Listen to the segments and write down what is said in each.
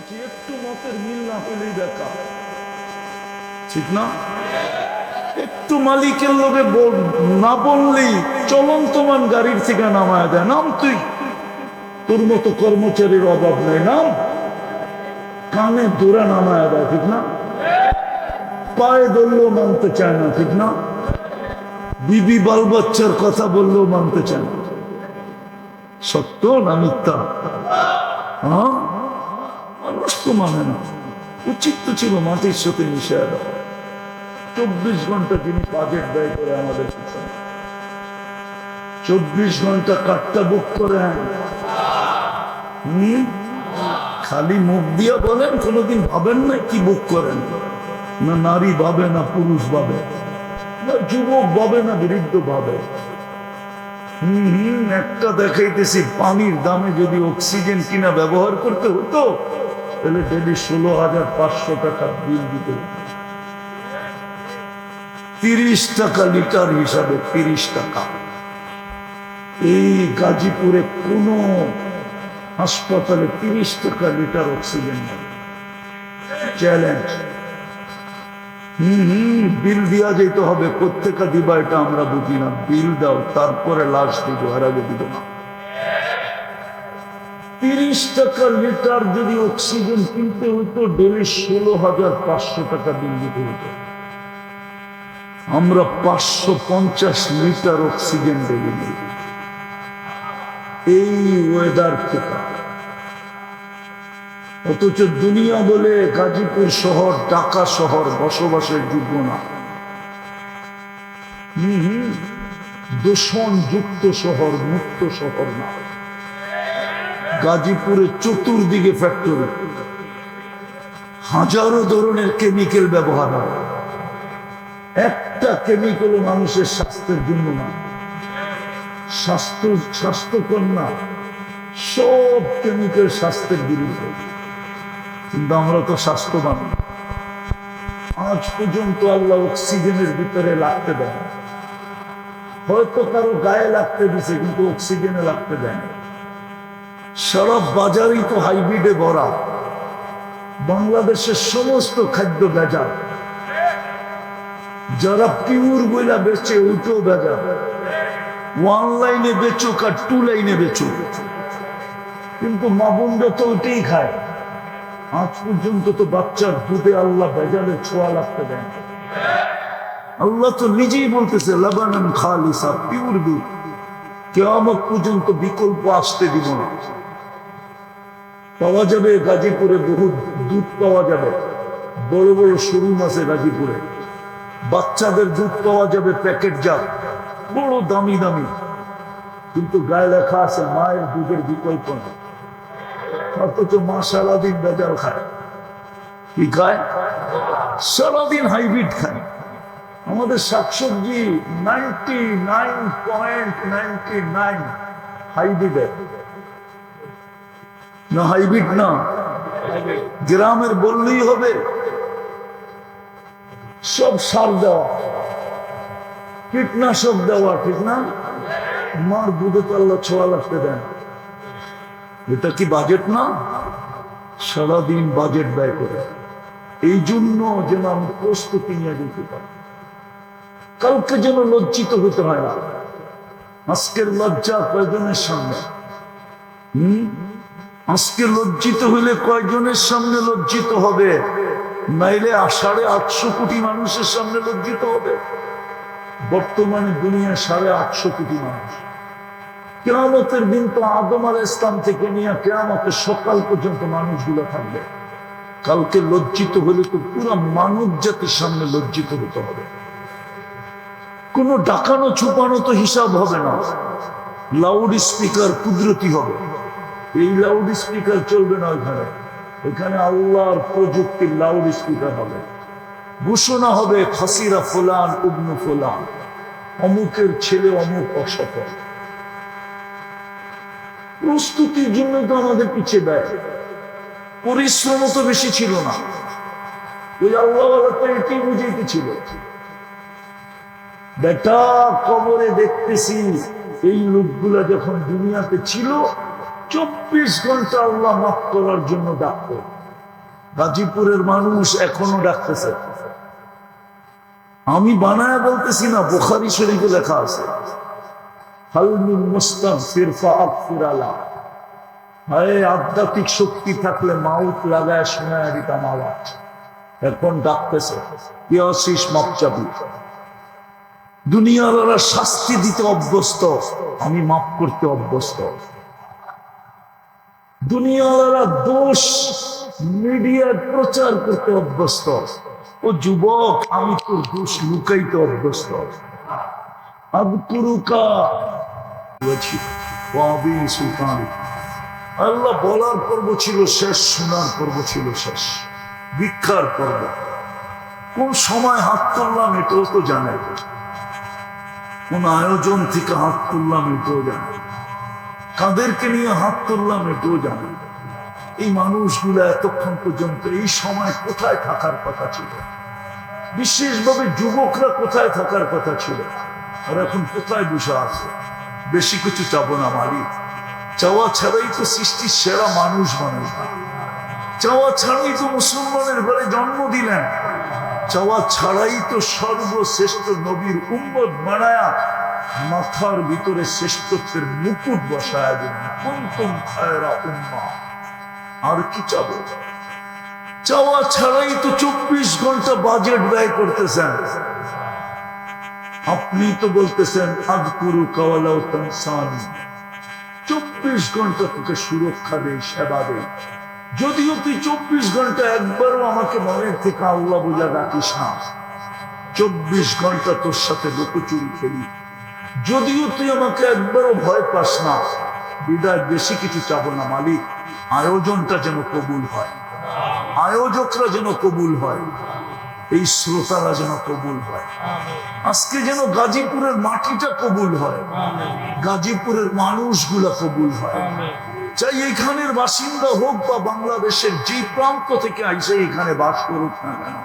বলছি একটু মতের মিল না পেলেই দেখা ঠিক না। একটু মালিকের লোকে না বললেই চলন্তমান গাড়ির থেকে নামায় দেয়, নাম তুই, তোর মতো কর্মচারীর অভাব নেই, নাম, কানে দূরে নামায় দেয় ঠিক না। পায়ে ধরলেও মানতে চায় না ঠিক না। বিবি বাল বাচ্চার কথা বললেও মানতে চায় না। সত্য না মিথ্যা? হ্যাঁ, মানুষ তো মানে না। উচিত তো ছিল মাটির সাথে মিশে দেওয়া। 24 ঘন্টা তিনি বাজেট ব্যয় করে আমাদের পিছনে, 24 ঘন্টা কাটটা বুক করেন। খালি মুখ দিয়া বলেন, কোনোদিন ভাবেন না কি বুক করেন? না নারী ভাবে, না পুরুষ ভাবে, না যুবক ভাবে, না বৃদ্ধ ভাবে। একটা দেখাইতেছি, পানির দামে যদি অক্সিজেন কিনা ব্যবহার করতে হতো তাহলে ডেলি 16,500 টাকা বিল দিতে হতো। 30 টাকা লিটার হিসাবে, 30 টাকা। এই গাজীপুরে কোন হাসপাতালে 30 টাকা লিটার অক্সিজেন নেই। চ্যালেঞ্জ। বিল দিয়া যেতে হবে। কোত্থেকে দিবা এটা আমরা বুঝি না। বিল দাও, তারপরে লাশ দিব, আর আগে দিব না। 30 টাকা লিটার যদি অক্সিজেন কিনতে হইতো, ডেলি 16,500 টাকা বিল দিতে হতো। আমরা 550 লিটার অক্সিজেন ডেলি নিই। এই ওয়েদার থেকে, অথচ দুনিয়া বলে গাজীপুর শহর, ঢাকা শহর বসবাসের যোগ্য না। দূষণ যুক্ত শহর, মুক্ত শহর না। গাজীপুরে চতুর্দিকে ফ্যাক্টরি, হাজারো ধরনের কেমিক্যাল ব্যবহার হয়। একটা কেমিক্যাল মানুষের স্বাস্থ্যের জন্য না, স্বাস্থ্যকর না। সব কেমিক্যাল স্বাস্থ্যের বিরুদ্ধে। কিন্তু আমরা তো স্বাস্থ্যবান। আজ পর্যন্ত আল্লাহ অক্সিজেনের ভিতরে লাগতে দেয়, হয়তো কারো গায়ে লাগতে দিছে, কিন্তু অক্সিজেনে লাগতে দেয় না। সারা বাজারই তো হাইব্রিডে ভরা। বাংলাদেশের সমস্ত খাদ্য ভেজাল। যারা পিওর বইলা বেচে ওইটাও ভেজাল। 1 লাইনে বেচুক আর 2 লাইনে বেচুক, কিন্তু মা বোনরা তো ওইটাই খায়। আজ পর্যন্ত তো বাচ্চার দুধে আল্লাহ ভেজালের ছোঁয়া লাগতে দেন। আল্লাহ তো নিজেই বলতেছে লাবানান খালিসা, পিওর দুধ, কিয়ামত পর্যন্ত বিকল্প আসতে দিব না। পাওয়া যাবে গাজীপুরে, বহু দুধ পাওয়া যাবে। বড় বড় শোরুম আছে গাজীপুরে। বাচ্চাদের দুধ পাওয়া যাবে প্যাকেটজাত, বড় দামি দামি, কিন্তু গায়ে লেখা আছে মায়ের দুধের বিকল্প নেই। অথচ মা সারাদিন ভেজাল খায়। কি খায়? সারাদিন হাইব্রিড খায়। আমাদের শাকসবজি 99.99 হাইব্রিডের না। হাইব্রিড না, গ্রামের বললেই হবে। সব সার দেওয়া, কীটনাশক দেওয়া, ঠিক না? মার দুধে তো আল্লাহ ছোঁয়া লাগতে দেন। এটা কি বাজেট না? সারাদিন বাজেট ব্যয় করে। এই জন্য যেন আমি প্রস্তুতি নিয়ে যেতে পারি, কালকে যেন লজ্জিত হতে হয় না। আজকের লজ্জা কয়জনের সামনে? আজকে লজ্জিত হইলে কয়জনের সামনে লজ্জিত হবে? নাইলে 850 কোটি মানুষের সামনে লজ্জিত হবে। বর্তমানে দুনিয়া 850 কোটি মানুষ। কিয়ামতের দিন তো আদম আলাইহিস সালাম থেকে নিয়ে কিয়ামতের সকাল পর্যন্ত মানুষগুলো থাকবে। কালকে লজ্জিত হলে তো পুরো মানব জাতির সামনে লজ্জিত হতে হবে। কোনো ডাকানো ছুপানো তো হিসাব হবে না। লাউড স্পিকার কুদরতি হবে। এই লাউড স্পিকার চলবে না ওইখানে। ওইখানে আল্লাহর প্রযুক্তির লাউড স্পিকার হবে। ঘোষণা হবে খাসিরা ফুলান ইবনু ফুলান, অমুকের ছেলে অমুক অসফল। প্রস্তুতির জন্য তো আমাদের পিছিয়ে দেয়। পরিশ্রম তো বেশি ছিল না। ওই আল্লাহ তো এটি বুঝাইতে ছিল। বেটা কবরে দেখতেছি এই লোকগুলা যখন দুনিয়াতে ছিল 24 ঘন্টা আল্লাহ মাফ করার জন্য ডাকত। গাজীপুরের মানুষ এখনো ডাকতেছে। আমি বানায় বলতেছি না, বুখারী শরীফে লেখা আছে, হাল মিন মুস্তাগফির ফাগফির আলাহ। হায় আধ্যাত্মিক শক্তি থাকলে মাউথ লাগায় শোনায় দিতাম আওয়াজ। এখন ডাকতেছে, কি আসিস মাপ চাবি। দুনিয়ার শাস্তি দিতে অভ্যস্ত, আমি মাফ করতে অভ্যস্ত। দুনিয়ার দোষ মিডিয়ায় প্রচার করতে অভ্যস্ত। ও যুবক, আমি তোর দোষ লুকাইতে অভ্যস্ত। আল্লাহ বলার পর্ব ছিল শেষ, শোনার পর্ব ছিল শেষ, ভিক্ষার পর্ব। কোন সময় হাত তুললাম এটাও তো জানে, কোন আয়োজন থেকে হাত তুললাম এটাও জানে, কাদেরকে নিয়ে হাত তুললাম এটাও জানে। এই মানুষগুলো এতক্ষণ পর্যন্ত এই সময় কোথায় থাকার কথা ছিল? বিশেষভাবে যুবকরা কোথায় থাকার কথা ছিল? আর এখন কোথায় বসে আছে? বেশি কিছু চাবো না মালিক, চাওয়া ছাড়াই তো সৃষ্টির সেরা মানুষ বানালেন, চাওয়া ছাড়াই তো মুসলমানের ঘরে জন্ম দিলেন, চাওয়া ছাড়াই তো সর্বশ্রেষ্ঠ নবীর উম্মত বানায়া মাথার ভিতরে শ্রেষ্ঠত্বের মুকুট বসায়া দিলেন। কুনতুম খায়রা উম্মাহ। আর কি চাবো? চাওয়া ছাড়াই তো 24 ঘন্টা বাজেট ব্যয় করতেছেন। আপনি তো বলতেছেন আযকুরুকা ওয়ালাউ তানসানি, 24 ঘন্টা তোকে সুরক্ষা দেই, সেবা দেই। যদিও তুই 24 ঘন্টা একবারও আমাকে মনের থেকে আল্লাহ বোঝা ডাকিস না, 24 ঘন্টা তোর সাথে লুকোচুরি খেলি, যদিও তুই আমাকে একবারও ভয় পাস না, বিদায় বেশি কিছু চাবো না মালিক। আয়োজনটা যেন কবুল হয়, আয়োজকরা যেন কবুল হয়, এই শ্রোতারা যেন কবুল হয়। আজকে যেন গাজীপুরের মাটিটা কবুল হয়, গাজীপুরের মানুষগুলা কবুল হয়। চাই এখানের বাসিন্দা হোক বা বাংলাদেশের যে প্রান্ত থেকে আইসে এখানে বাস করুক না কেন,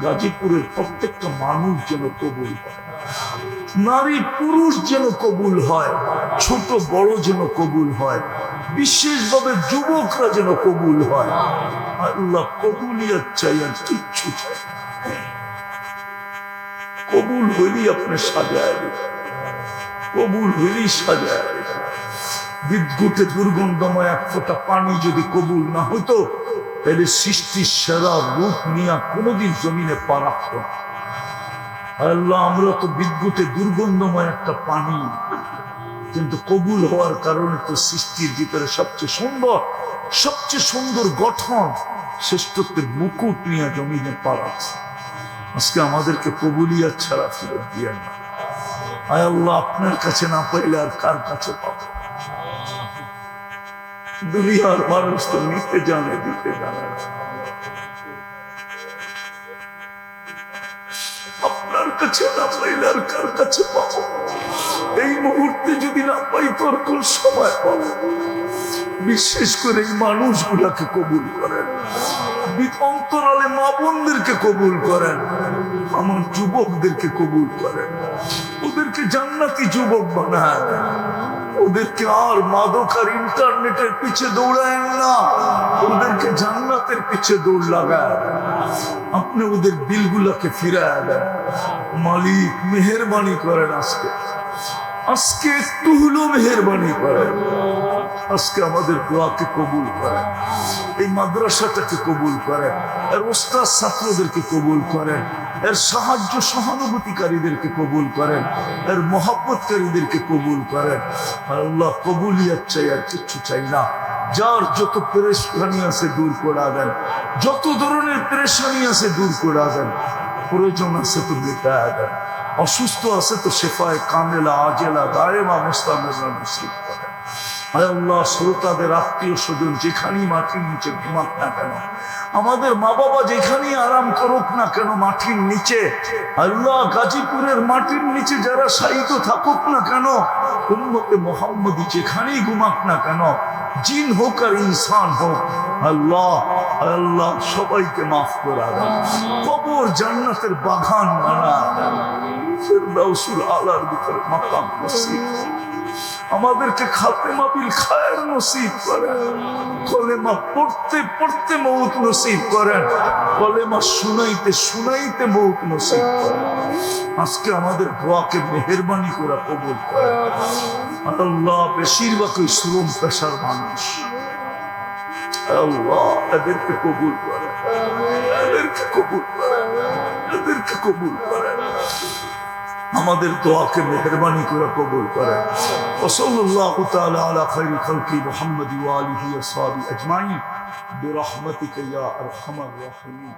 গাজীপুরের প্রত্যেকটা মানুষ যেন কবুল হয়, নারী পুরুষ যেন কবুল হয়, ছোট বড় যেন কবুল হয়, বিশেষভাবে যুবকরা যেন কবুল হয়। আল্লাহ কবুলিয়ত চাই, আর কিচ্ছু চাই। কবুল হইলি আপনি সাজায় দেবেন, কবুল হইলি সাজায় দেবেন। বিদ্যুতে দুর্গন্ধময় এক ফোঁটা পানি যদি কবুল না হইতো, তাহলে সৃষ্টির সেরা রূপ নিয়ে কোনোদিন জমিনে পা রাখত না। আল্লাহ, আমরা তো বিদ্যুতে দুর্গন্ধময় একটা পানি, কিন্তু কবুল হওয়ার কারণে তো সৃষ্টির ভিতরে সবচেয়ে সুন্দর গঠন, শ্রেষ্ঠত্বের মুকুট নিয়ে জমিনে পা রাখছে। আজকে আমাদেরকে কবুলিয়ত ছাড়া ফেরত দিয়ে না। আয় আল্লাহ, আপনার কাছে না পাইলে আর কার কাছে পাবো? দুনিয়ার মানুষ তো নিতে জানে, দিতে জানে না। আপনার কাছে না পাইলে আর কার কাছে পাবো? এই মুহূর্তে যদি না পাই তো আর কোন সময় পাবো? বিশেষ করে এই মানুষগুলাকে কবুল করেন, অন্তরালে মা বোনদেরকে কবুল করেন, আমার যুবকদেরকে কবুল করেন, ওদেরকে জান্নাতি যুবক বানায়, ওদেরকে আর মাদক আর ইন্টারনেটের পিছে দৌড়ায় না, ওদেরকে জান্নাতের পিছে দৌড় লাগায়। আপনি ওদের দিলগুলাকে ফিরায় দেন মালিক, মেহেরবানি করেন। আজকে একটু হলেও মেহেরবানি করেন। আজকে আমাদের দোয়াকে কবুল করেন, এই মাদ্রাসাটাকে কবুল করেন, এর ওস্তাদ ছাত্রদেরকে কবুল করেন, এর সাহায্য সহানুভূতিকারীদেরকে কবুল করেন, এর মহব্বতকারীদেরকে কবুল করেন। আল্লাহ, কবুলিয়ত চাই, আর কিচ্ছু চাই না। যার যত পেরেশানি আছে দূর করে দেন, যত ধরনের পেরেশানি আছে দূর করে দেন, প্রয়োজন আছে তো মেটায় দেন, অসুস্থ আছে তো শেফায়ে কামেলা আজেলা দায়েমা মুস্তামিরা নসিব করেন। আল্লাহ, শ্রোতাদের আত্মীয় স্বজন যেখানেই মাটির নিচে ঘুমাক না কেন, আমাদের মা বাবা যেখানেই আরাম করুক না কেন মাটির নিচে, আল্লাহ গাজীপুরের মাটির নিচে যারা শায়িত থাকুক না কেন, উম্মতে মুহাম্মদী যেখানেই ঘুমাক না কেন, জিন হোক আর ইনসান হোক, আল্লাহ আল্লাহ সবাইকে মাফ করা দেন, কবর জান্নাতের বাগান বানা দেন, ফিরদাউসুল আলার ভিতরে মাকাম নসিব। আমাদেরকে খাতেমা বিল খায়ের নসিব করেন, কলেমা পড়তে পড়তে মৌত নসিব করেন, কলেমা শুনাইতে শুনাইতে মৌত নসিব করেন। আজকে আমাদের দোয়াকে মেহেরবানি করে কবুল করেন আল্লাহ। বেশিরভাগই শ্রম পেশার মানুষ, আল্লাহ এদেরকে কবুল করেন, এদেরকে কবুল করেন, এদেরকে কবুল করেন। আমাদের দোয়াকে মেহেরবানি করে কবুল করেন। ওয়াসাল্লাল্লাহু তাআলা আলা খায়রি খালকি মুহাম্মদ ওয়া আলিহি ওয়া সাহবিহি আজমাইন বিরহমাতিকা ইয়া আরহামার রাহিমিন।